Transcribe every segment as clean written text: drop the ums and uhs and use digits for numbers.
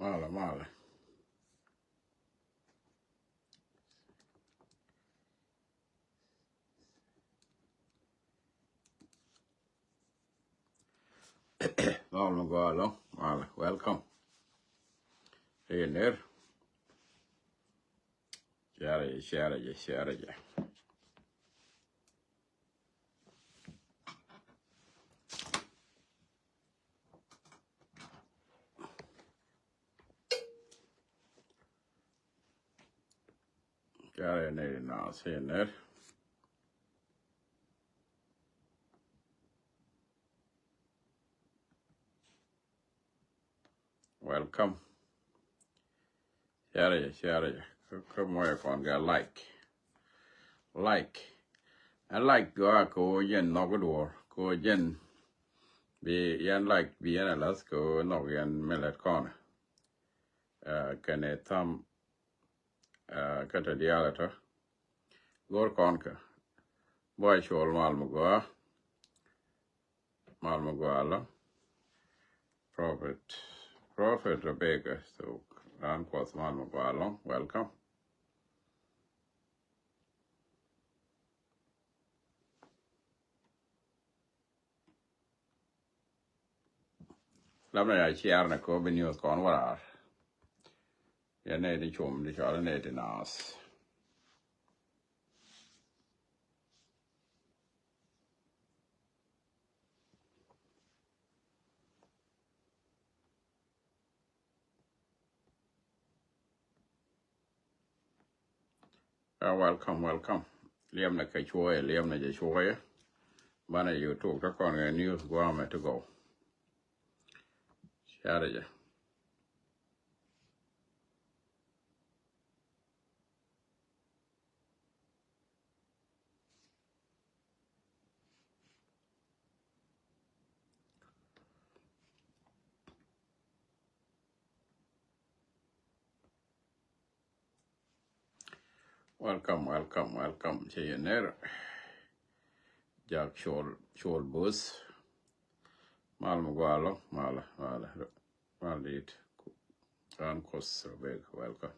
Male. Male gualo. Male. Welcome. In there. Share. Share in there. Welcome. Share. Come on, con get like. I like go yen knock a door. Go yen. Be yen like be yen let's go knock yen millet corner. Can a thumb cut a dialator. Go conquer. Boy show Malmugua. Prophet Rebecca. So, Ranquas Malmugua. Welcome. Lamna share na ko news kon warar. Ya ne di chum di chala ne di nas. Welcome. Liam na kai choi, liam na je choi. Bana you talk to kon news guama to go. Share ya. Welcome. Cheyener. Jack Shol Bus. Malmugua Malit. Ranquas Rebecca. Welcome.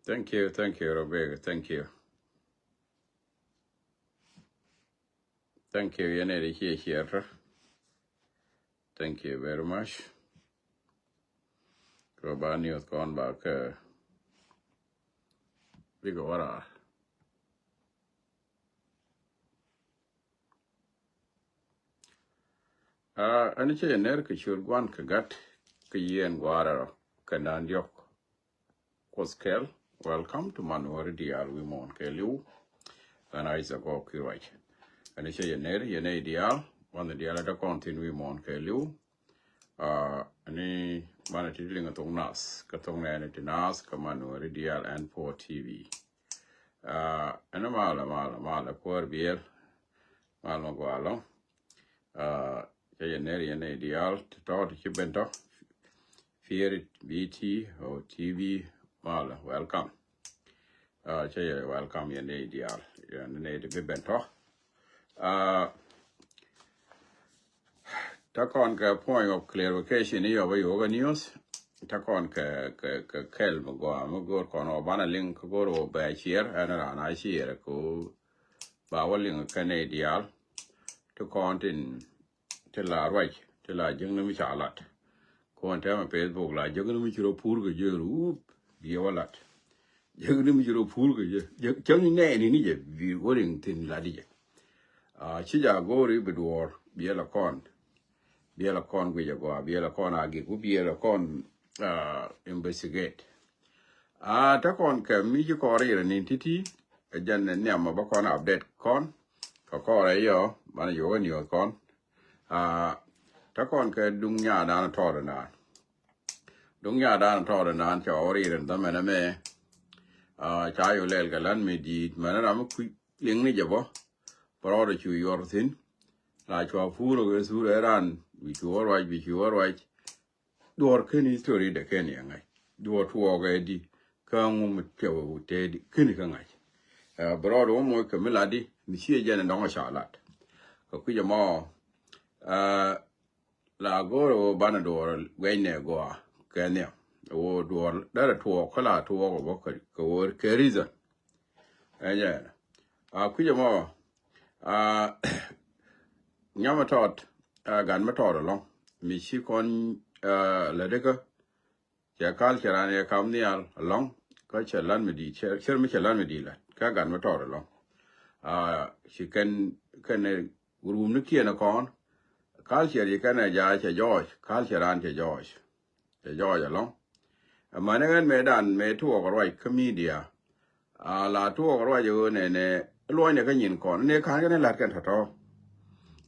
Thank you, Rebecca. Thank you. You need to hear. Thank you very much. Global news gone back. We go what and it's a nerve should one kagat kayen water kanandiok Koskel. Welcome to Manuari Dial Wimon Kelu and Isaac Okirai. And it's a nerve yen ideal one the dialata continue Wimon Kelu. Any manatiling at Nas, Katong Nas, Kamanu, Dial and Poor TV. And a mala, poor beer, Malmagualo. Jayaneri and ideal to talk to Chibento. Fear it, BT or TV, mala, welcome. Welcome, your ideal, and native Bibento. Takon ka point of clarification here over yoga news. Takon ka kel go kono bana link go ba here and an here ko ba walling Canadian to contin till la right till la jung mi chalat. Ko on tema Facebook la jung mi chiro pur go jeru bi walat. Jung mi chiro pur go je jung ne ni je bi woring tin la di. Chija go ri bidwor bi la kon. Biela con biela con agi biela con investigate ta con ke mi ji ko ri ni titi jan ne ma ba con update con ko re yo bana yo ni con ta con ke dung nya da to na cho ri ren da me cha yo lel ga lan me di ma na ma ku ling ni je bo pro de chu yor thin la cho furo ge su ran we sure right door ken story de ken yang ai door to ga di ka ngum pyo te kin ka ngai bro ro mo ka miladi mi chi je na ndong sha lat ka ku je mo la go bana do we ne go ka ne o do da to kala to go ko ke reason anya ku je mo nyama tot gan ma tot lo mi chi kon la de ka ya kal charane kam ni al long ko chalan mi di cher mi chalan mi di la ka gan ma tot lo chi kan rum ni kia na kon kal cheri kan ja che George kal charan che George lo ma ne gan medan me tu ko roi media la tu ko roi yo ne lo ne ka nyin kon ne kan ga ne lat kan to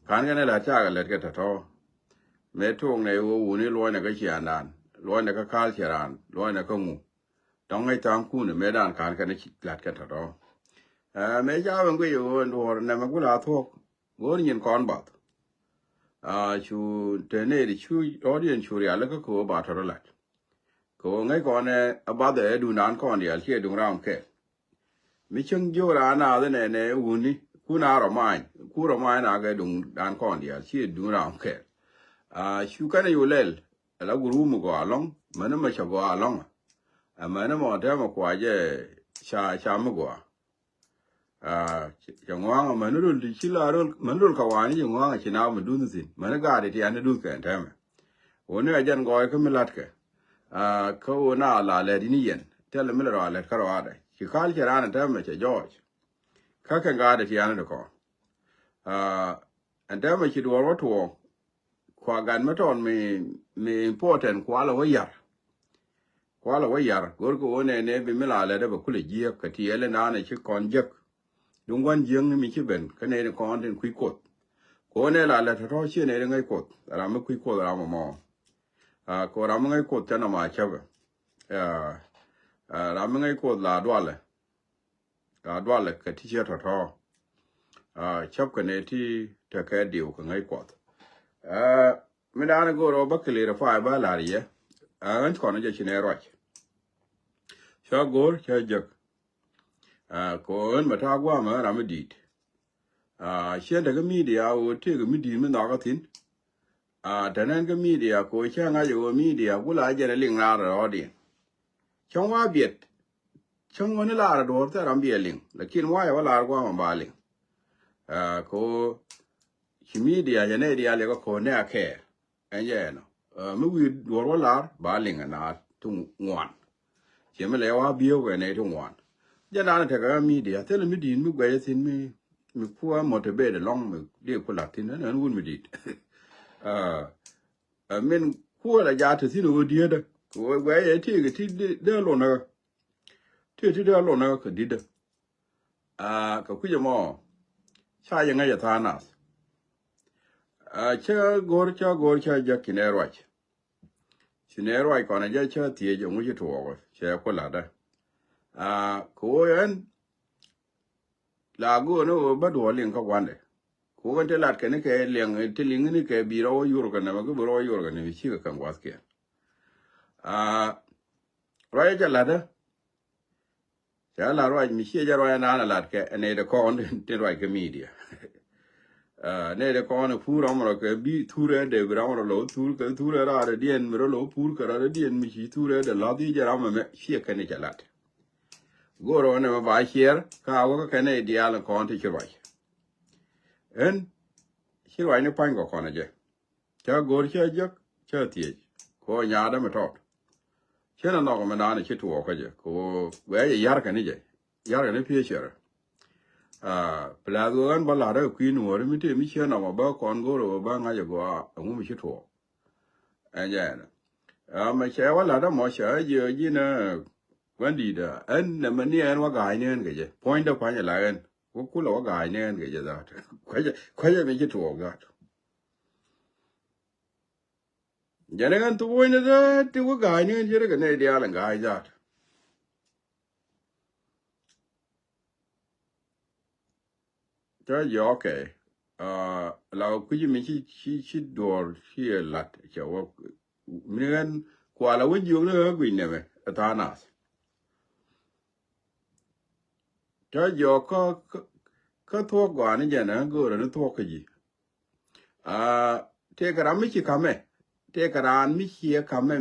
kan ga ne la cha ga let ka to me tu ne wo ni lo ne ka chian dan lo ne ka kal charan lo ne ka ngu dong ai tang ku ne me dan kan ka ne lat ka to me ja wen go yo no ne ma gu la to go nyin kon ba chu te ne di chu audience chu ya la ka ko ba to lat ko ngai ko ne ba de du nan kon ya che du ram ke mi chung jo ra na de ne u ni ku na ro mai na ga du dan kon ya che du ram ke chu ka ne yo lel la guru mu go along mana ma cha go along mana mo ta ma kwa je cha mu go changwang manul di chilaro manul kawani changwang china ma dun sin mana ga de ya ne du kan ta ma woni ajan go ka milat ka ko na la le di ni yen tel mi la le ka ro da chi kal chara na ta ma che George ka kan ga de ya ne ko and da ma chi do ro to kwa gan ma ton mi important kwa la wayar gor ko ne bi mi la le da ba kule ji ka ti ele na ne chi kon jek dung wan jing mi chi ben ka ne kon den kui kot ko ne la le to chi ne ngai kot ra ma kui kot ra ma mo ko ra ma ngai kot ta na ma cha ba ra ma ngai kot la dwa le ka ti che to chap ka ne ti ta ka diu ka ngai kot mi da na go ro ba kle ra fa ba la ri an ko na je chi ne ro cha gor cha jak ko en ma ta gwa ma ra ma dit xian de ga media o te ga mi di mi na ga tin da nan ga media ko cha nga yo media ku la je na ling la ro di chong wa biet chong wa ni la do ta ram bie ling lakin wa ya la gwa ma ba ling ko chi media ya ne dia le ko ne a ke en ye no mi wi do wa la ba ling na tu ngwan che me le wa bio ga ne tu ngwan ja na ta ga media te le mi di mi gwa tin mi kuwa motivate long mi de ku la tin na wun mi dit men kuwa la ja te tin o die da ko gwa ye ti ga ti de lo na ti de lo na ka di da ka ku je mo cha ye nga ya ta na cha gor cha ja kinerwa ko na ja cha ti je mu ji to ko cha ko la da ko yan la go no ba do ling ka kwande ko gan te lat ke ne ke ling te ling ni ke bi ro yur ka na ma ko ro yur ka ne chi ka kan was ke ro ya la da ya la ro mi chi ja ro na lat ke ne de ko te ro ke media ne de ko ne pu ro mo ke bi tu re de bra mo lo tu re ra de dien mi ro lo pu ka ra de dien mi chi tu re de la di ja ra ma me chi ka ne ja lat goro ne ma ba hier ka wa ka ne dia la ko te chi ro en chi ro ne pan go ko na je cha gor cha ti ko nya da ma to che na no ma na ne chi tu ko je ko we ye yar ka ne je yar ka ne pie chere pla go an ba la da ku ni wo mi te mi che na ma ba kon goro ba nga je go ngu mi chi tu en je na ma che wa la da mo che je ji na quan đi đó anh nằm bên này wa gai ne cái gì point đó quan là anh có cú là wa gai ne cái gì đó quay mình chỉ thuộc đó giờ này anh tu point đó thì wa gai ne chỉ cái này dia là gai đó cho giờ ok là cái gì mình chỉ đồ chỉ lát cho wa mình qua là vẫn dùng nữa cái này mà ta nas cho yo ko to gwa ni je na go na to ko ji te kara mi chi kame te kara mi chi kame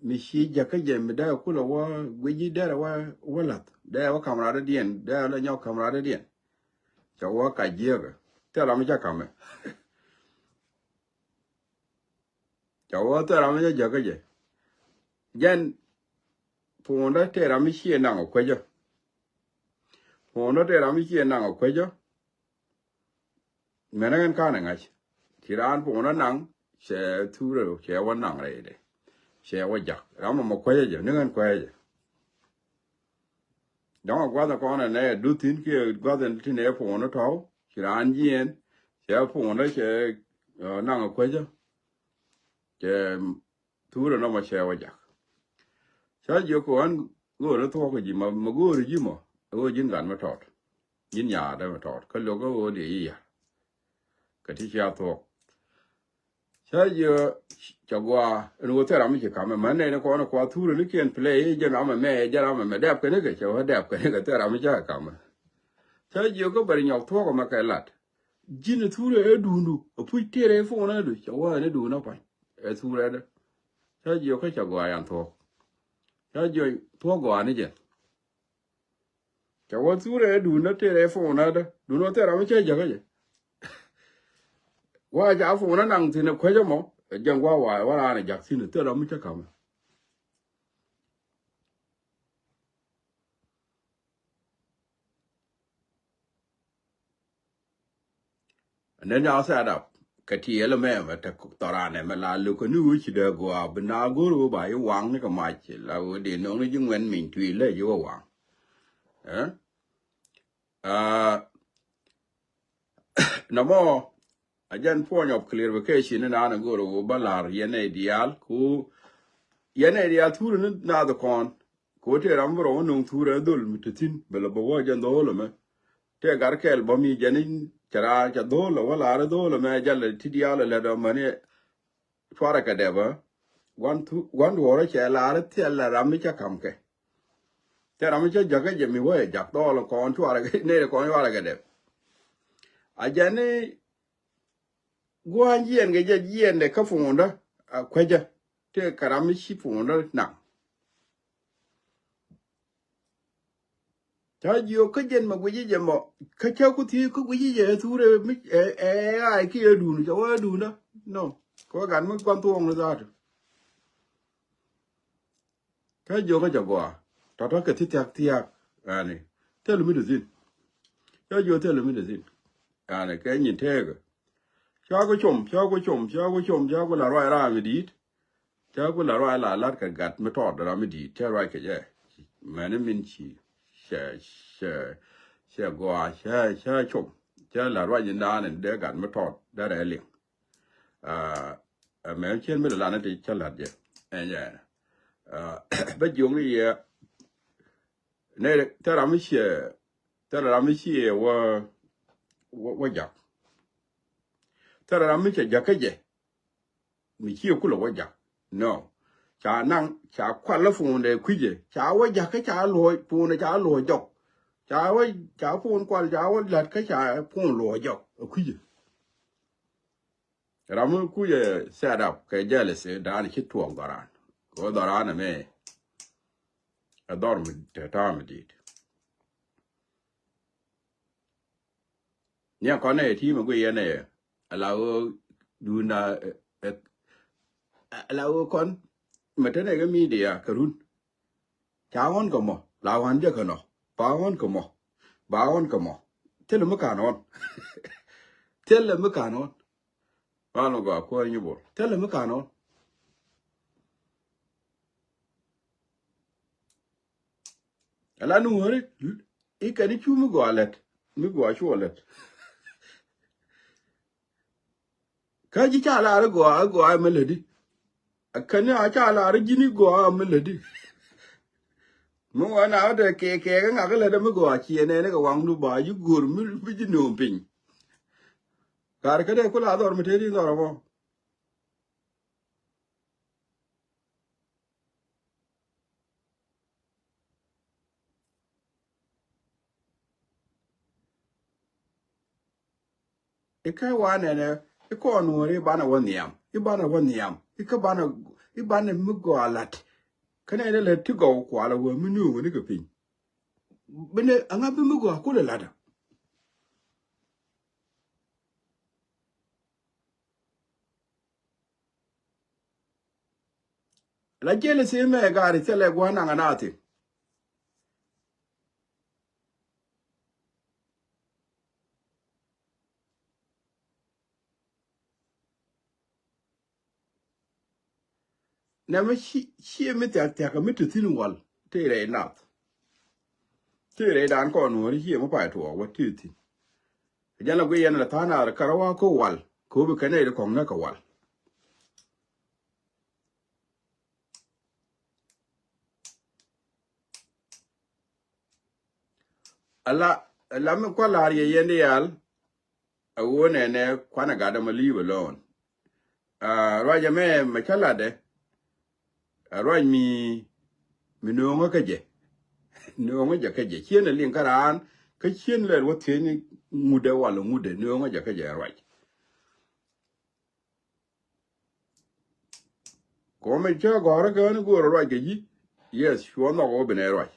mi chi ja ka je mi da ku lo wa gwi da wa lat da wa kamera da dien da la nyo kamera da dien cho wa ka je ga te la mi ja kame cho wa te la mi ja ka je jen pu da te la mi chi na ko je pu da te la mi chi na ko je me na kan na ngai kiran pu na nang sẽ thu rồi sẽวันnặng này đấy sẽวันgiặc đó mà một quay giờ nước anh quay giờ đó mà qua con này đu tin kia qua đến thì này phụ nó tháo chỉ là anh yên sẽ phụ nó sẽ nặng ở quay giờ sẽ thu rồi nó mà sẽวันgiặc sẽ giờ của anh gửi nó thua cái gì mà gửi gì mà gửi dính gần mà thọt dính nhà đây mà thọt cái lô cái gửi để gì à cáiที่sẽ thua sai giờ cho qua nó thế làm gì cả mà này nó có nó qua thu rồi nó kiên play giờ nó mà đẹp cái này cái chỗ đẹp cái này cái thế làm gì cả mà sai giờ có bari nhọc thuốc mà cái lạt jin thu rồi đủ ở phía tây này phong nó đủ cho qua nó đủ nó phải thu rồi đó sai giờ cái cho qua ăn thuốc sai giờ thuốc qua này chứ cho qua thu rồi đủ nó tây này phong nó đó đủ nó thế làm gì cái gìว่าจะเอาฝนนั้นนั่งที่นี่คุยจะมั้งยังว่าอะไรอยากที่นี่เตือนเราไม่ใช่คำเนี่ยจะเอาเสียดับกะทิเอลแม่มาแต่ตอนนั้นมาลาลูกนู้นชิดกว่าเป็นนากูรู้บ่ายวางนี่ก็มาเจแล้วเดี๋ยวน้องนี่ยังเว้นมินทุยเลยอยู่ว่าวางน้ำมออาจารย์พ่อหยอบเคลียร์ไปแค่ชิ้นนั้นกูรู้บาลาร์ยันไอเดียลกูยันไอเดียลทูร์นั้นน่าจะคอนกูเทรำบรอนงทูร์ดุลมิตรทินเบลบอกว่าจันโดลมั้ยเทการเคลบมีจันินจราจะโดลว่าลาร์โดลมั้ยจัลที่เดียลเลยดอมันเนี่ยฟาร์กเดบะวันหัวเราเชลาร์ที่ลารามิจะคำแกแต่รามิจะจักจะมีว่าจักโดลคอนชัวร์กันเนี่ยคอนชัวร์กันเดบอาจารย์เนี่ยกูอันเย็นก็จะเย็นเลยข้าฟงนะคุยจะเท่การามิชิฟงนะหนักถ้าอยู่ก็เย็นมากูจะบอกข้าเจ้ากูที่กูจะทุเรศไม่ไอ้ขี้ดูนะจะว่าดูนะ no ก็การมันความตัวองค์นะจ๊ะถ้าอยู่ก็จะบอกถ้าเกิดที่ที่อันนี้เท่าไม่ได้สิถ้าอยู่เท่าไม่ได้สิอันนี้แค่ยินเท่ก็ชาวก็ชมละร้อยราไม่ดีชาวก็ละร้อยละลัดกันกัดไม่ทอดราไม่ดีชาวร้อยก็แย่แม่นี่มินชีเชื่อกัวเชื่อชมเชื่อละร้อยยินดาเนี่ยเด็กกันไม่ทอดได้ไรเลี้ยงแม่เชื่อไม่ได้ละนั่นที่เชื่อละเยอะไอ้เนี่ยไปยุ่งนี่เนี่ยถ้าเราไม่เชื่อว่าอยากถ้าเราไม่เชื่ออยากก็เย่มีเชื่อกูหรอว่าอยาก no ชานั่งชาควันแล้วฟูนเลยคุยเย่ชาว่าอยากก็ชาลอยฟูนชาลอยจกชาว่าชาฟูนควันชาว่าหลัดก็ชาฟูนลอยจกคุยเย่เราไม่คุยเสียดับแค่เจริญเสียดานคิดถ่วงดารานก็ดารานน่ะแม่ดอร์มเตตามดีเนี่ยก่อนเนี่ยที่มันคุยเนี่ยเราดูนะเราคนมาที่ไหนก็มีเดียกระรุ่นชาวอนก็มั้งลาวอันเจอกันเนาะป้าวันก็มั้งบ้าวันก็มั้งเท่าไม่การอนเท่าไม่การอนบ้านเราก็คุยอยู่บ่เท่าไม่การอนแล้วนู่นเหรออีกแค่นี้ชูไม่กว่าเล็ดไม่กว่าชัวร์เล็ดข้าจะจ่าลาร์กว่าไม่เลยดิคันนี้อาจ่าลาร์จินี่กว่าไม่เลยดิมึงว่าน่าจะเก๋ๆก็งั้นก็เลยได้ไม่กว่าเชียร์เนี่ยก็วางดูบ่าอยู่กูรู้ไม่จิโนปิงการก็ได้คนละตัวไม่เท่ดีตัวหรอ ika wane ne iko nori bana woniam ibana woniam ika bana ibana mugo alat kana ne le tigo kwala wo minu woni ka pin bene anga bi mugo akule lada la jele se me gari tele gwana nganati na me shi me ta ka mitu tin wal tere nat tere dan ko nori hi mo pa to wa titi jana go yana tana karawa ko wal ko bi kane da kon na ka wal ala me ko la ye yende yal awone ne kwana gada mali balon roja me machala de roj mi no ka je no ja ka je chien lin karan ka chien le wo tieni mude wala mude no ja ka je roj ko me cha gora ka ni go roj ke yi yes sho no go bene roj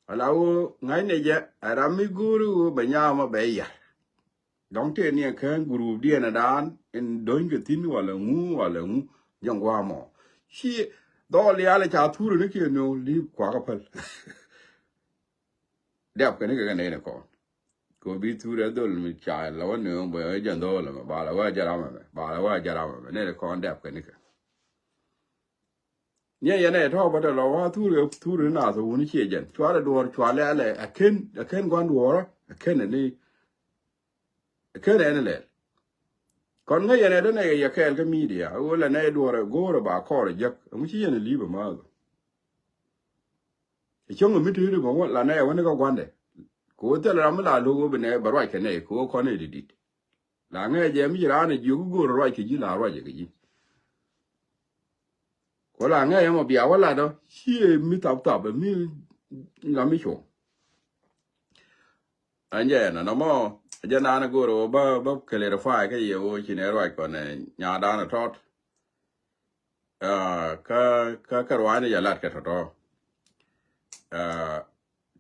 alawo ngai ne je arami guru banyama be ya dong te ni kan guru dia na dan en don ke tin wala ngu jang wa mo shi do li ala cha turu ne ke no li kwa ka pal dep ke ne ke ne ko bi turu dol mi cha la wa no bo jan do la ba la wa jara ma ne ko dep ke ne ke ye ne to ba da la wa turu na so woni che jen chwa da do chwa le ale aken gwan do aken ne aken ne kon nga yene de ne ya kel ka media wala ne dore gore ba ko jak mu ci yene liba ma e chongo mitu ri bo la ne wona ko gwande ko te la ma la logo be ne barwa ke ne ko ne didit la nga je mi ra ne ju go ro ke ji la ro je ke ji ko la nga ya mo bia wala do chi mi tap mi nga mi cho anje na no mo je na na go ro ba clarify ke ye o chi ne ro ko ne nya da na tot ka rwani ya lat ka to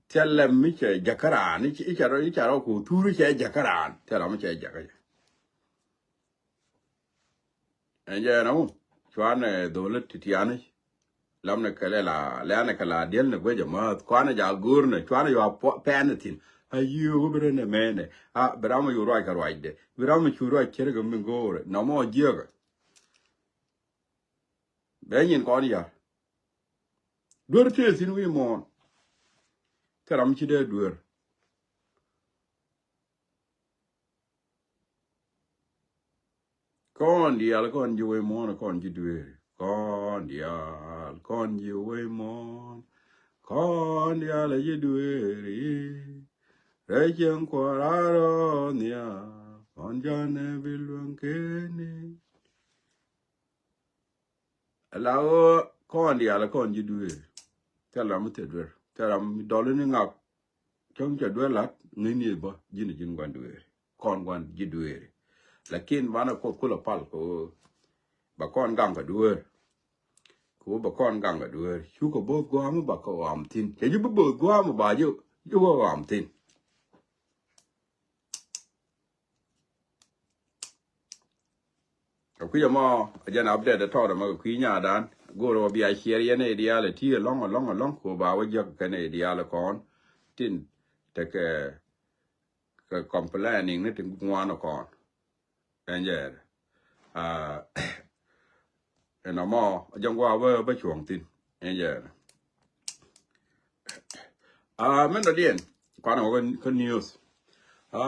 telle mi che jakaran i charo ku turu che jakaran tella mi che jakaya anje na mu chwane dolet titiani lamne kale la lane kala del ne gweje ma kwana ja gurne chwane yo penetin ayu bre ne mene bramo yo roi ka roide bramo churo kere go min gore na mo jiga benyin kon ya dur te sin wi mo teram ci de dur kon dial kon juwe mo kon ji dur kon dial kon juwe mo kon dial ji dur rejen koraro nia kon jane bilwan kene lao kon dial kon ji dur teram te dur teram dolini ngak chong cha dur lat ngini ba jini jin gwan dur kon gwan ji dur lakin bana ko kula pal ko ba kon gang ka dur ko ba kon gang ka dur chu ko bo go am ba ko am tin ke ju bo go am ba ju go am tin ko ku ma ajan update da to da ma ku nya dan go ro bi a share ye ne dia le ti long ko ba wa je ka ne dia le kon tin te ke complaining ne tin ngwa kon enjer nó mò trong qua với chuồng tin bây giờ mình đầu tiên quan họ con news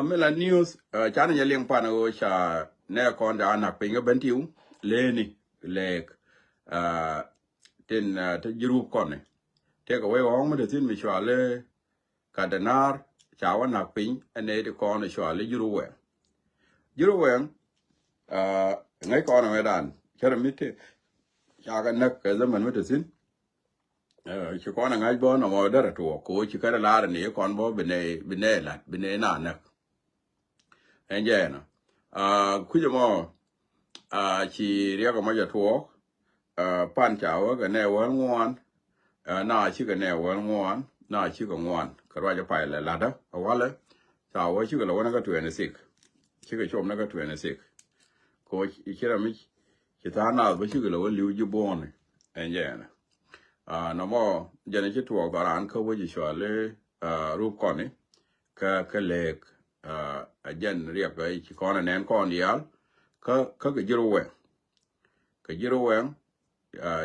mình là news cha này liên quan ở cha nè con đã nạp pin cái bên thiếu lên nè lệ tên tên Europe con này thế cái vậy ông mình tin mình xóa lệ cả dinar cha vẫn nạp pin anh ấy thì con này xóa lệ Europe ngay con này đàn cho nên biết cha cái nấc cái zaman mới được xin chỉ có là ngay bữa nó mà đó là chùa cố chỉ cái là này còn bữa bên này là bên này nè nè anh vậy nè cứ mà chỉ riêng cái mà giờ chùa pan cháo cái này vẫn ngon na chỉ cái này vẫn ngon na chỉ cái ngon cái rồiจะไปlà đóเอาว่าเลยcháo chỉ cái là nó cái tuổi nàyสิchỉ cái chôm nó cái tuổi nàyสิcố chỉ là mình chỉ ta nào với chỉ cái là liu ju bon này anh vậy nè nó mà giờ này chỉ thuộc vào anh không có gì xóaเลยรูปก่อนนี่ก็เล็กgiờเรียกไอ้ที่ก่อนนั่นก่อนเดียวก็cáiจิโร่เวงcáiจิโร่เวง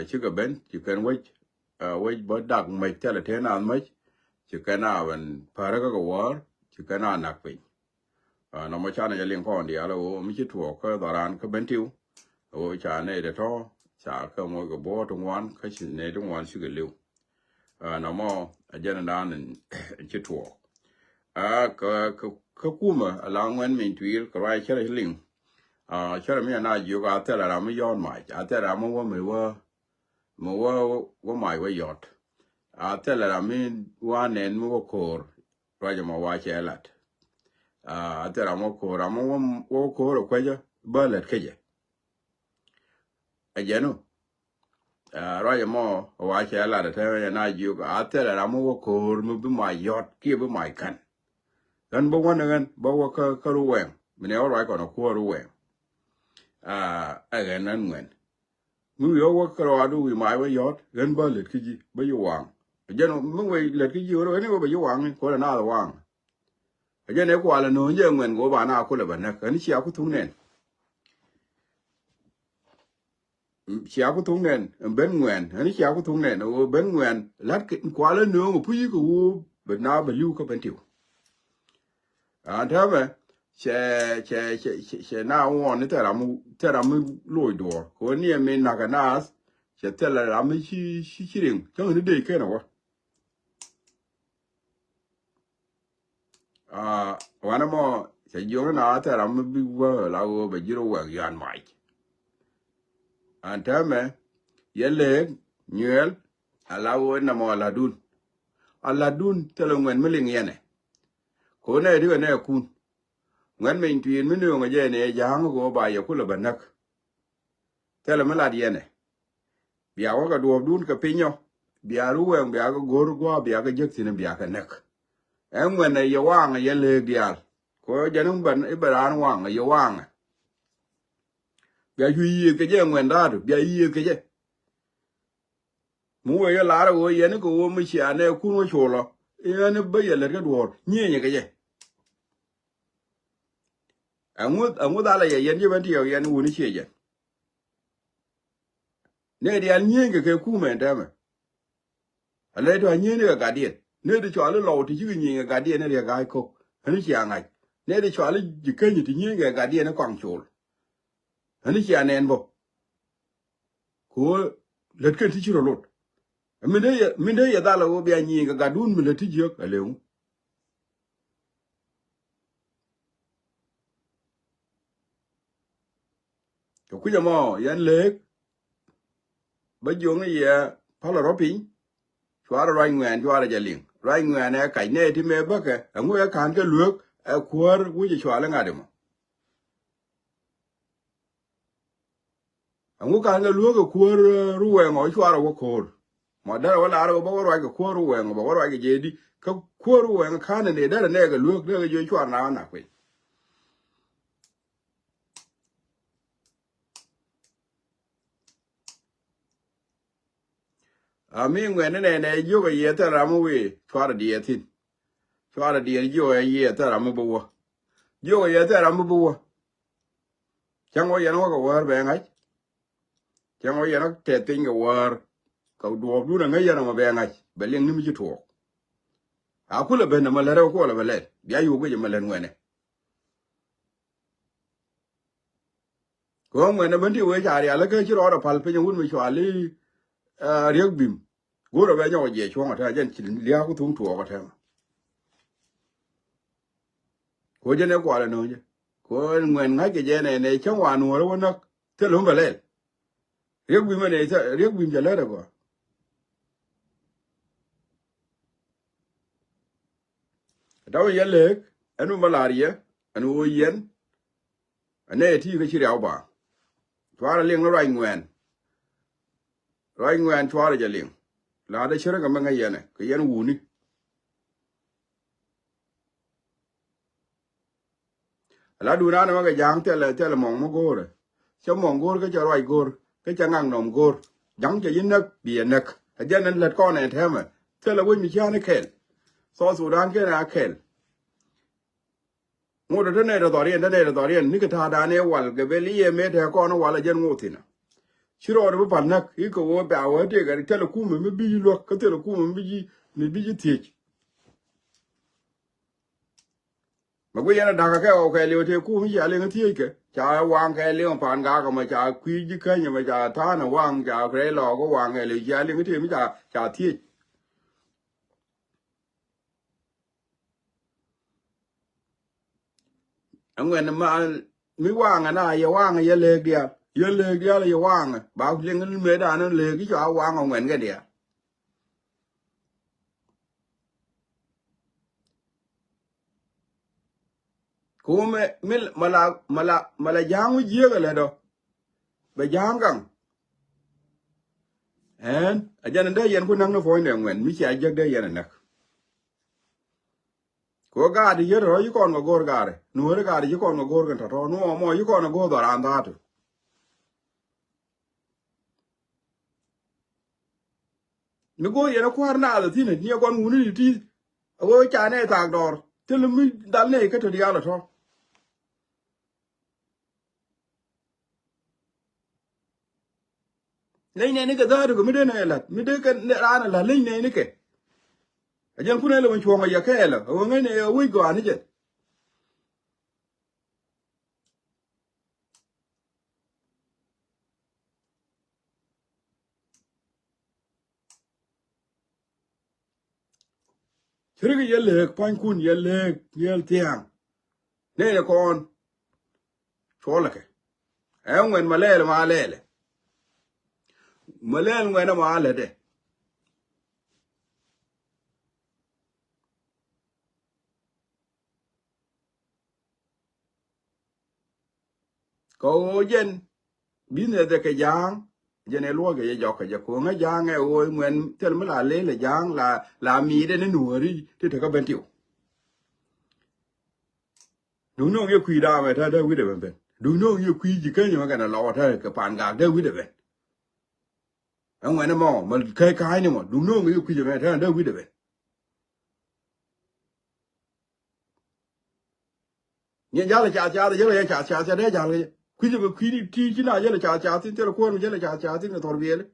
chỉ cái bên chỉ cầnไว้บดดักไม่เท่าไรเท่านั้นไม่chỉ cái nào mình phải cáiวอร์chỉ cái nàoหนักไปnó mà cha nàyจะเลี้ยงก่อนเดียวแล้วไม่ใช่ถูกก็ตอนนั้นก็เป็นทิวcha này để cho chaก็มวยกับบัวตรงวันก็ชิ้นในตรงวันชื่อเร็วnó mà giờนั้นจะถูกก็กู้มาหลังวันมีทวีก็ไว้แค่เลี้ยงใช่ไหมน่าอยู่กับแต่ละเราไม่ย้อนใหม่แต่ละมันว่าไม่ว่าใหม่ว่ายอดแต่ละเราไม่ว่าเน้นมันว่าโคร์เราจะมาว่าแค่ละแต่เราไม่โคร์เราไม่ว่าโคร์เราแค่จะเบลล์แค่จะไอ้เจ้านู้เราจะมาว่าแค่ละแต่ถ้าน่าอยู่กับแต่ละเราไม่ว่าโคร์มันเป็นใหม่ยอดเกี่ยวกับใหม่กันกันบอกว่านั่นบอกว่าก็รู้เองมันเอาไว้ก่อนนะคู่รู้เองไอ้เรื่องนั้นเหมือนมึงเอาว่ากระดาษดูหมายว่ายอดเงินบ้านเหลือกี่จีไม่อยู่วางเจ้าหนูมึงไปเหลือกี่จีแล้วนี่ว่าไปอยู่วางนี่คนละหน้าละวางเจ้าเนี่ยกว่าละหนูเยอะเงินกว่าบ้านหน้าคนละบ้านนะกันนี่เชียร์กูทุ่งเน่นเชียร์กูทุ่งเน่นเบนเงินอันนี้เชียร์กูทุ่งเน่นโอ้เบนเงินลัดกินกว่าละหนูผู้หญิงกูเป็นน้าเป็นยูก็เป็นทิวเท่าไหร่เช่หน้าวันนี่แต่เราไม่ลอยตัวคนนี้ไม่นักน่าเช่แต่เราไม่ชี้ริงจังหวะนี้เด็กแค่ไหนวะวันนั้นมั่เช่ย้อนน่าแต่เราไม่บิวเราไปจีโร่ว่ายันไม่เท่าไหร่ยันเล็กเงี้ยเราเนี่ยมั่ลาดูนแต่เราเงินไม่เลี้ยงยันเนี่ยคนนี้ที่ว่าเนี่ยคุณเงินไม่ตีนไม่เนื้อมาเจเนี่ยยางก็บ่ายคุณละบันนักแต่ละไม่ลาดีเนี่ยเบียว่าก็ดูดูนกับพิญญาเบียรู้เองเบียก็กลัวเบียก็ยึดสินเบียกันนักเอ็งเงินเนี่ยอย่าว่างอย่าเลิกเดียวก็จะนุ่งบันไอ้บรานว่างอย่าว่างเบียยุยก็จะเงินได้หรือเบียยุยก็จะมัวอย่าลาเราอย่านี่ก็ไม่เชื่อเนี่ยคุณว่าโชว์ละอย่านี่ไปอย่าเลิกก็ดูเนี่ยก็จะอังวดอะไรยันยี่บันที่เอายันวุ้นเชี่ยยันเนี่ยเดี๋ยวนี้ก็แค่คู่เหมือนเดิมอะไรตัวนี้เนี่ยก็การเดียนเนี่ยที่ชวนเราที่ชื่อนี้ก็การเดียนเนี่ยก็ไอ้เขาอันนี้เชี่ยไงเนี่ยที่ชวนเราจิกเกอร์อยู่ที่นี้ก็การเดียนเนี่ยกวางโจรอันนี้เชี่ยแน่นบ่กูเล็ดกันที่ชื่อรถไม่ได้ยาตาเราเบียนี้ก็การดูนมันเล็ดที่เยอะอะไรวะก็คุยจะมายันเล็กbây giờ cái gì phải là rõ pin xóa ra rai nguyện xóa ra liền rai nguyện này cái này thì mấy bác cái ông ấy khán cái lược quơ quý chỉ xóa là ngay được mà ông ấy khán cái lược cái quơ ruồi ngồi xóa ra quơ mà đó là đâu bao rai cái quơ ruồi mà bao rai cái gì đi cái quơ ruồi cái khán này đó là này cái lược đó cái gì xóa nào nè vậy mình nguyện này vô cái gì thế làm gì xóa ra đi thì xóa ra đi vô cái gì thế làm bùa vô cái gì thế làm bùa chẳng có gì nó có vợ bé ngay chẳng có gì nó tệ tình cái vợ cậu đùa đu là ngay giờ mà bé ngay bé liền nín chỉ thuộc cứ là bên mà lấy đâu có là bé lấy bây giờ cái gì mà lấy nguyện này có nguyện nó bên tiêu cái chả đi lấy cái chữ đó là phật bây giờ muốn mình xóa đi riêng bìmกูเราไปย่อเยี่ยช่วงอะไรยันเลี้ยกูทุ่งถั่วก็แทงกูจะเนี่ยกว่าเลยเนาะกูเหมือนไงกี่เจในช่องวานัวแล้ววันนักเท่าหลงไปเลยเรียกบิมมาเนี่ยเรียกบิมจะเลิศกว่า đó là yên lệ anh malaria anh yên anh ấy thì cái chuyện nào bà chua là liền nó rồi ngoan chua là liền là để chơi cái mấy cái này cái yên u ni là đủ ra nó cái giang thế là mong mà gore cho mong gore cái cho rồi gore cái cho ngang nòng gore giang cho yên nấc biển nấc cái dân nên lật con này thế mà thế là quên mình chơi nó kẹt so Sudan cái nào kẹt ngô đó này là tao điền ní cái thà đàn này wal cái về lý em thế con nó wal dân ngô thì nào chiro đó bắp nấc ý có vô bảo vậy thì cái thế là cú mình bị luộc cái thế là cú mình bị thiệt mà bây giờ nó đặt cái liều thì cú mình chỉ lên cái thiệt cái chả wang cái liều phản gà cái mà chả quý gì cái nhưng mà chả thà nó wang chả cái lò có wang cái liều chỉ lên cái thiệt mới chả thiệt ông nghe mà mới wang à na giờ wang giờ lê dia là giờ wang bảo lên cái mấy đàn nó lê cái chỗ wang ông nghe cái dia cú mà là giang với giếng cái này đâu bây giang căng en ở trên đây yên cũng năng nó phơi này nguyện mới chạy giấc đây yên này có gà thì giờ rồi con mà gor gà đấy nuôi gà thì con mà gor cái thằng nó mà con nó gor đàn ta thôi nó gor yên nó qua na rồi thì này nhiều con ngủ đi thì ôi cha này tạc đỏ thế là mới đánh này cái thời gian là thôi lấy này cái đó được mới đây này là mới đây cái ra là lấy này cái ajan kuna le wanchu nga yakela wanga ne wi go ani je chirigi yelle pan kun yelle yel tiang ne kon chola ke ngwen malele ngwen ma le de ko jen bine de ke jang jene lo ke jo ke ko nga jang o ngwen tel ma le jang la mi de ne nuori ti te ka bentiu du no ye kwi da me ta de wi de ben du no ye kwi ji ke ni ma ka na lo ta ke pan ga de wi de ben ngwen mo ma kai ni mo du no ye kwi ji me ta de wi de ben nhân giá là chả giá là chả đấy chả là quý đi chi chứ nào giá là chả tin là quân giá là chả tin là thổi bia đấy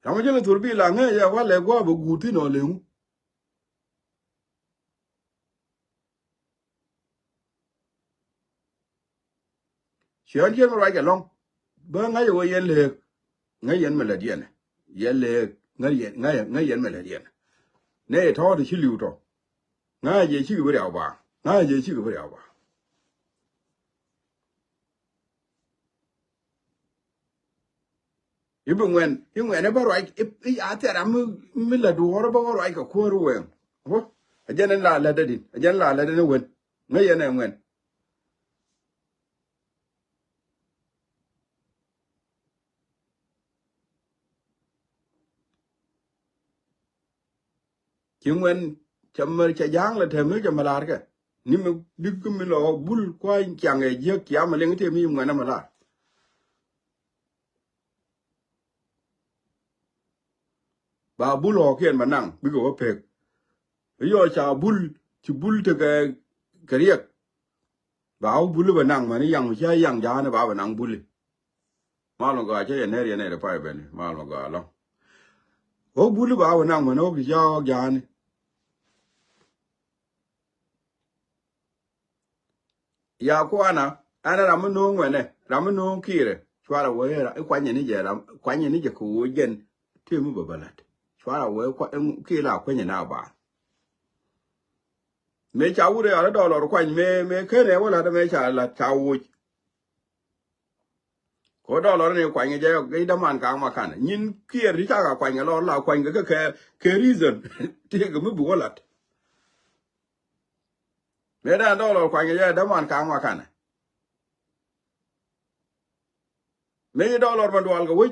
không giá là thổi bia là nghe giờ qua lẹ qua bộ gù tí nó liền chuyện kia mà lại cái long bữa ngay rồi yên lệ ngay yên mà là điện này yên lệ ngay yên mà là điện này thọ thì chỉ lưu thôi ngay gì chỉ cái điều ba ngay gì chỉ cái điều ba ibu ngwen nó bảo rồi à thế là mình là đồ nó bảo rồi cái khu rồi không ajan là đi ajan là nó ngwen ngay yên này ngwen chuyện ngwen chăm cha giang là thêm nữa cho mà là cái nhưng mà đi cái mình lo bul qua chẳng ngày giấc kia mà lên cái thêm mình ngwen mà là bà bul lo kia mà năng bây giờ phê bây giờ cha bul từ cái riêng bà bul mà năng mà nó yang giá nó bà năng bul mà nó gọi cái này là phải bên mà nó gọi lo bul bà năng mà nó cái giá này ya ko ana ramu no ngwene ramu no kire chwara we ra kwanye ni je kwanye ni je ko gen temu babalat chwara we kwa kila kwanye na ba me cha wure ala dollar kwanye me kene wala da me cha la cha wu ko dollar ne kwa nge je ga daman ka ma kan nyin kier ri ka kwa nge lo la kwa nge ke reason ti ga mu buolat me da dollar kwa nge je daman ka ma kan me dollar man wal ga wi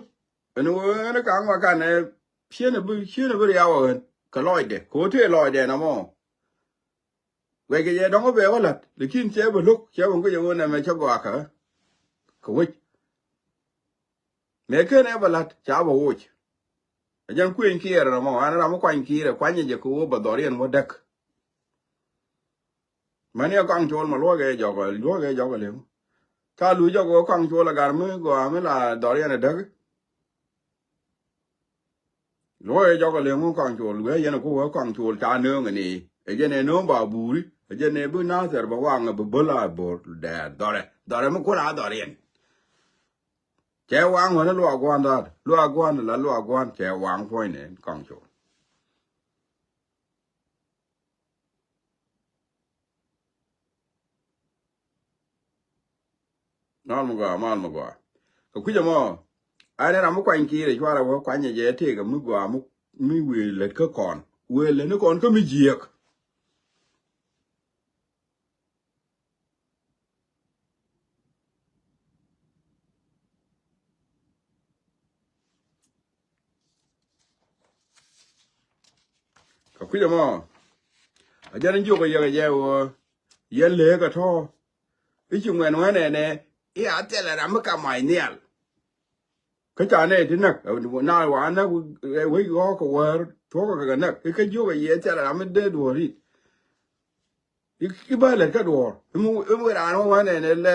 ne ka ma kan ne chiene bu ya wa ka loide ko te loide na mo we ge je dong be walat lekin che bu luk che bu ko ne me che gwa ka ko wi me ke ne balat cha bo wi jan kuin kier na mo ana mo kwan kier kwan je ko ba dorien mo dak mani akang chol ma lo ge jo le ka lu jo ko kang chol gar me go ame la dorien dak lo ge jo le mo kang chol we yen ko kang chol cha ne ngani e je ne no ba buri e je ne bu na ser ba wang ba bola bor da dore mo ko la dorien che wang ho na lo agwan da lo agwan che wang point ne kang chol mal mo go ko ku mo ane na mo kwan ki re chwara wo kwan je te ga mu gwa mu mi we le ka kon we le ne kon ko mi jiek ko ku mo a jaran ju ko ye wo ye le ka to i chu ngwen wa ne i a te la ra mo ka mai nial ka cha ne ti nak na wa na we go ko wer to ko ga nak ka ju ko ye te la mo de do ri i ba le ka do mu ra no wa ne le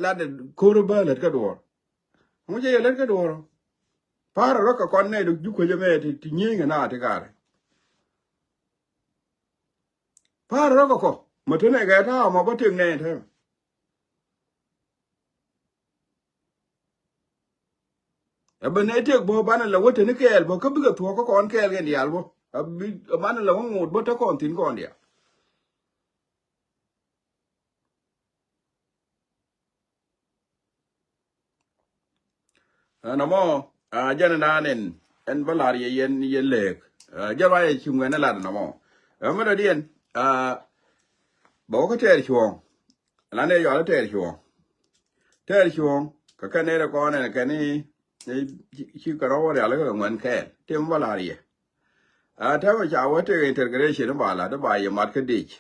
la de ko ba le ka do mo je le ka do para ro ka kon ne du ko je me ti nyi na te ka para ro ko ma te ne ga ta ma ba te ne te ba ne te bo ba na la wote ne ke bo ka bi ga to ko kon ke ga ndial bo abi ba na la ngo bo ta kon tin kon dia na mo a jana na nen en ba la ye ye le ja ba ye chu ngana la na mo ma da dien bo ka te chuong la ne yo te chuong ka ka ne ko ne ka ni chi ka ro ya le ka ngwan ke te mo la ye ta ba cha wa te integration ba la da ba ye mat ka dik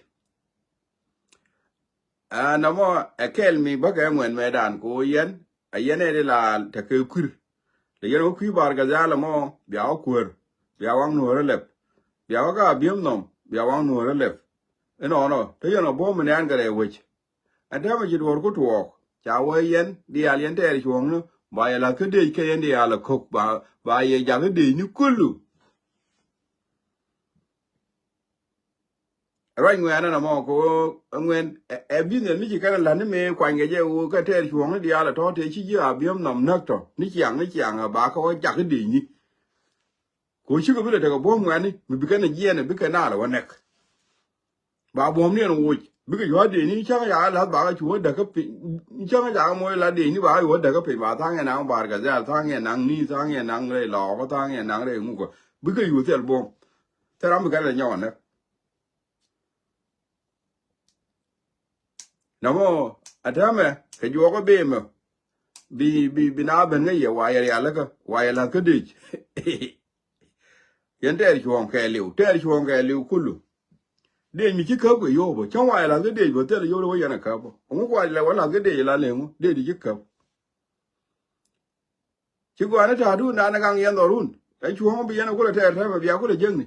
na mo akel mi ba ga ngwan me dan ko yen a yen ne la ta ke kur le yen ku bar ga za la mo bia kur bia wang no re lep bia ga biem nom bia wang no re lep no te yen bo me an ga re wich a ta ba ji dor ko to cha wa yen di al yen te chuong no ba ya la ke de ke yen di ala kok ba ye ja ke de ni kulu right ngwen na mo ko ngwen e bi ne mi ka la ne me kwa nge je u ka te chuong di ala to te chi ya biem nom nak to ni chiang ba ko ja ke de ni ko chi ko bi le ta bo ngwen ni mi bi ka ne je ne bi ka na la wa nek ba bo ne no wo bi ka yo de ni cha ya la ba ka chu da ka pi cha ya mo la de ni ba yo da ka pi ba ta nge na ba ka za ta nge nang ni ta nge nang le lo ko ta nge nang le ngu ko bi ka yu tel bo ta ram bi ka le nyaw ne na mo atame ke jo ko be mo bi na ben ne ye wa ya la ka wa ya la ka de yen ter chuong ke liu kulu de mi ki ka ko yo bo chon wa la ka de bo ter yo lo ya na ka bo ngu kwa la wa la ka de la le mu de di ki ka ki gwa na ta du na na gang yen do run ai chuong bi yen ko la ter ta ba bia ko le jeng ni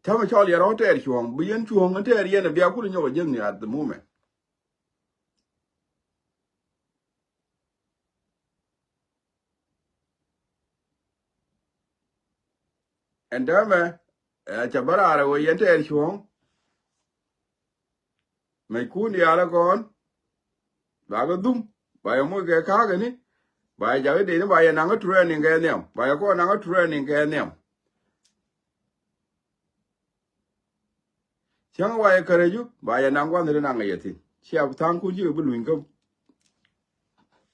ta ma chol ya ro ter chuong bi yen chuong an ter yen bia ko le nyo jeng ni at the moment and dame cha bara ra wo yen ter chuong mai ku ni ala kon ba ga dum ba yo mo ke ka ga ni ba ja de ni ba ya na ga training ga nem ba ya ko na ga training ga nem chang wa ya kare ju ba ya na ngwa ni na ga yeti เชียบทางคุณชื่อบุลุน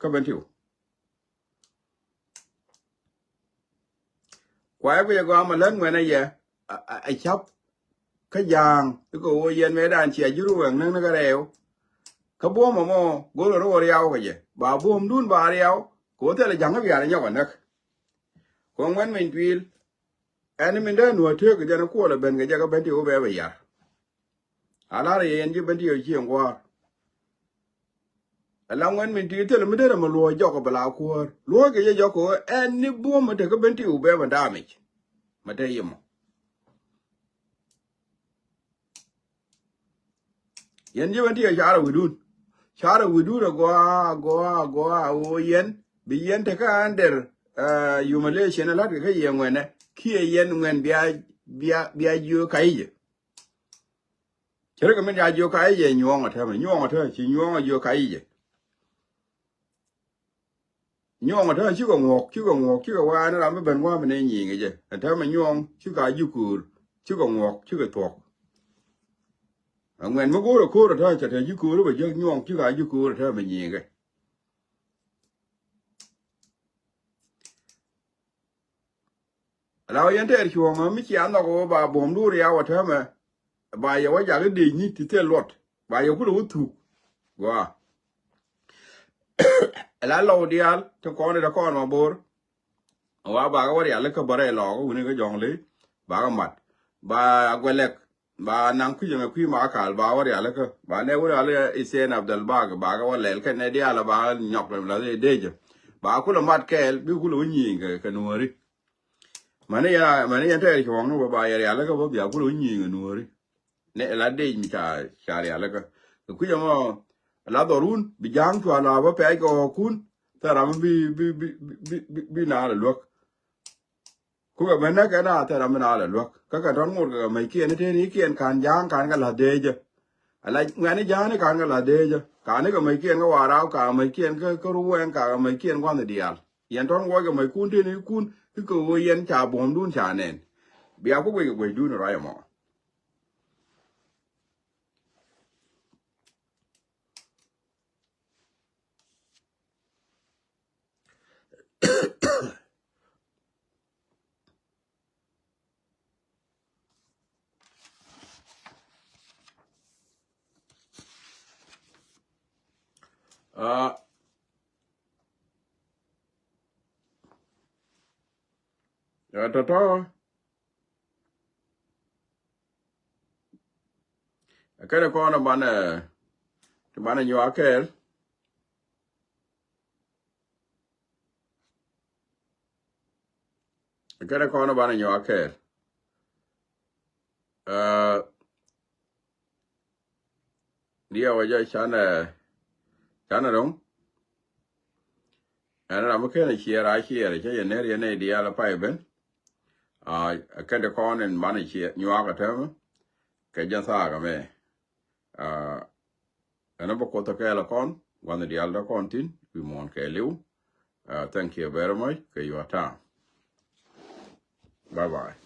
ก็เป็นที่ควายก็จะก็มาเล่นเหมือนไอ้เหี้ยไอ้ชับขยางแล้วก็โอเย็นไม่ได้เชียร์ยูรูอย่างนั้นก็เร็วขบวนมาโมกูรู้ว่าเรียวก็เย่บาบูมดุนบาเรียวกูเท่าไรยังก็ไม่อยากจะกันนักคงวันไม่ทวิลอันนี้มันได้หน่วยเทือกก็จะนักกู้เลยเป็นก็จะก็เป็นที่โอเบย์ยาอะไรเย็นจะเป็นที่เชี่ยงกว่าแล้ววันไม่ทวิลเท่าไรไม่ได้มาลัวยอกกับลาวขวดลัวก็จะยอกว่าอันนี้บูมมันเถอะก็เป็นที่โอเบย์มันดามิจมันได้ยังยันจะเป็นที่ชาร์วิดูก็โอ้ยันบียันเทค่าอันเดอร์ยูมาเลเซียนแล้วก็ยังเงินเนี่ยขี้ยันเงินเบียยูใครเชื่อก็ไม่ได้ยูใครย่องอ่ะเธอไม่ย่องอ่ะเธอชิย่องอ่ะยูใครย่องอ่ะเธอชื่อก็งอกชื่อก็ว่านั่นเราไม่เป็นว่ามันเองยิงไงเจ้เธอไม่ย่องชื่อก็ยูกูชื่อก็งอกชื่อก็ถกเงินมันก็รู้คู่เธอจะเธอยูกูรู้ไปย่องชื่อก็ยูกูเธอไม่ยิงไงเรายันเทอร์ช่วงไม่เขียนหรอกว่าบ่มดูเรียวเธอมาบ่ายว่าอยากดีนี่ที่เทลดบ่ายก็รู้ถูกว่าแล้วเราเดียร์ทั้งคนในตะกอนมาบอร์ว่าบ่าก็ว่าเดี๋ยวเล็กก็บริเวณหลอกวันนี้ก็ยองเลยบ่าก็มัดบ่ากวเล็กบ่านังคุยยังคุยมาขายบ่าว่าเดี๋ยวเล็กบ่าเนี่ยว่าเดี๋ยวอิเซนอับดุลบากบ่าก็ว่าเล็กแค่ในเดียร์ละบ่าหยอกเลยแล้วเดี๋ยวบ่าคุณละมัดแก่บิวคุณละวิ่งกันนัวริมันเนี่ยเธอช่วงนู้นบ่ายอะไรก็บ่เดี๋ยวคุณละวิ่งกันนัวริเนี่ยละเดี๋ยวมีชาเรียแล้วก็คุยยังว่าลาดอรุนบิจังชัวร์ลาว่าไปก็คุณแต่เราไม่บีนาเลยลูกคุยกับมันนะแค่นั้นแต่เราไม่นาเลยลูกก็การทั้งหมดก็ไม่เกี่ยนที่นี่เกี่ยนการย่างการกันละเดียจอะไรงานนี้ย่างนี่การกันละเดียจการนี้ก็ไม่เกี่ยนก็ว่าเราการไม่เกี่ยนก็รู้เองการไม่เกี่ยนความเดียร์ยันทั้งวันก็ไม่คุณที่นี่คุณที่ก็ยันชาบ่มดุนชาเน้นเบียร์ก็ไปดูนอะไรมั่งต่อก็ได้ก่อนบ้านอยู่อาเกลก็ได้ก่อนบ้านอยู่อาเกลเดี๋ยวว่าจะฉันน่ะร้องอันนั้นเราไม่เคยเชียร์ใช่ยันเนี่ยเดียร์ละไปเป็นก็ได้ก่อนบ้านเชียร์อยู่อาเกลเท่ามั้งก็จะสร้างกันไหมอันนั้นบอกว่าตะแกละก่อนวันเดียร์ละก่อนทิ้งวิมานแกลิวthank you very much for your time bye bye